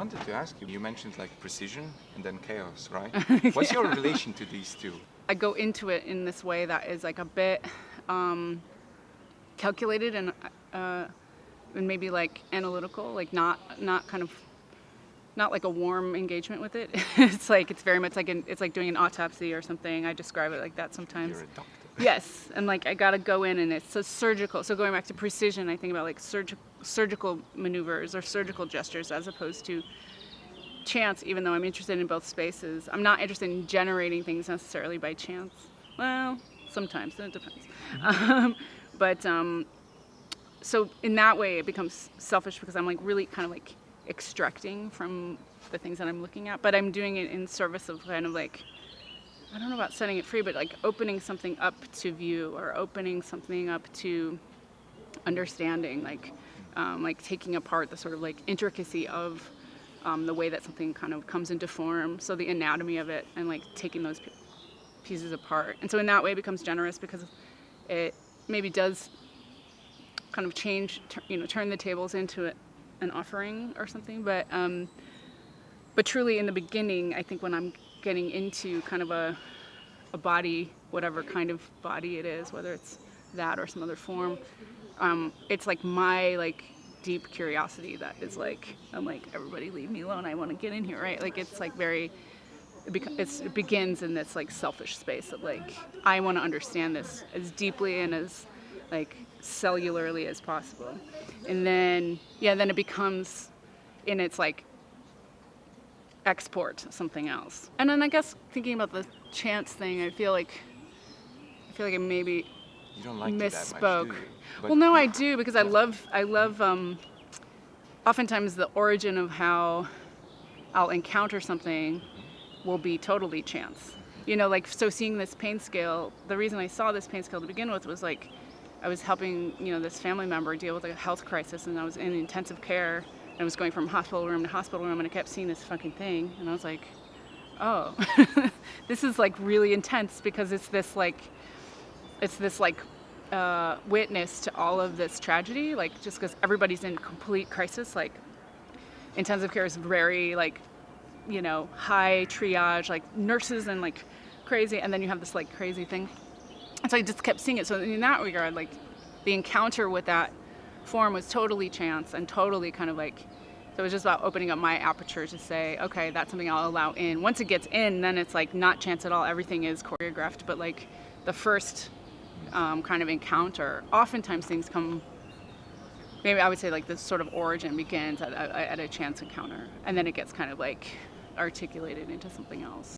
wanted to ask you, you mentioned like precision and then chaos, right? What's your relation to these two? I go into it in this way that is like a bit calculated and maybe like analytical, like not like a warm engagement with it. It's very much like it's like doing an autopsy or something. I describe it like that sometimes. You're a doctor. Yes, and like I gotta go in and it's so surgical. So going back to precision, I think about like surgical maneuvers or surgical gestures as opposed to chance, even though I'm interested in both spaces. I'm not interested in generating things necessarily by chance. Well, sometimes, it depends. So in that way it becomes selfish because I'm like really kind of like extracting from the things that I'm looking at, but I'm doing it in service of kind of like, I don't know about setting it free, but like opening something up to view or opening something up to understanding, like taking apart the sort of like intricacy of the way that something kind of comes into form, so the anatomy of it, and like taking those pieces apart. And so in that way it becomes generous because it maybe does kind of change, turn the tables into an offering or something. But truly in the beginning, I think when I'm getting into kind of a body, whatever kind of body it is, whether it's that or some other form, it's like my like deep curiosity that is like, I'm like, everybody leave me alone, I want to get in here, right? Like it's like it begins in this like selfish space of like, I want to understand this as deeply and as like cellularly as possible. And then it becomes in its like export something else. And then I guess thinking about the chance thing, I feel like I maybe you don't like misspoke. It that much, do you? Well, no, I do, because I love oftentimes the origin of how I'll encounter something will be totally chance. Like, so seeing this pain scale, the reason I saw this pain scale to begin with was like, I was helping, this family member deal with a health crisis, and I was in intensive care, and I was going from hospital room to hospital room, and I kept seeing this fucking thing, and I was like, oh, this is like really intense, because it's this witness to all of this tragedy, like just because everybody's in complete crisis, like intensive care is very like, high triage, like nurses and like crazy, and then you have this like crazy thing. And so I just kept seeing it. So in that regard, like the encounter with that form was totally chance and totally kind of like, so it was just about opening up my aperture to say, okay, that's something I'll allow in. Once it gets in, then it's like not chance at all. Everything is choreographed. But like the first kind of encounter, oftentimes things come, maybe I would say like the sort of origin begins at a chance encounter. And then it gets kind of like articulated into something else.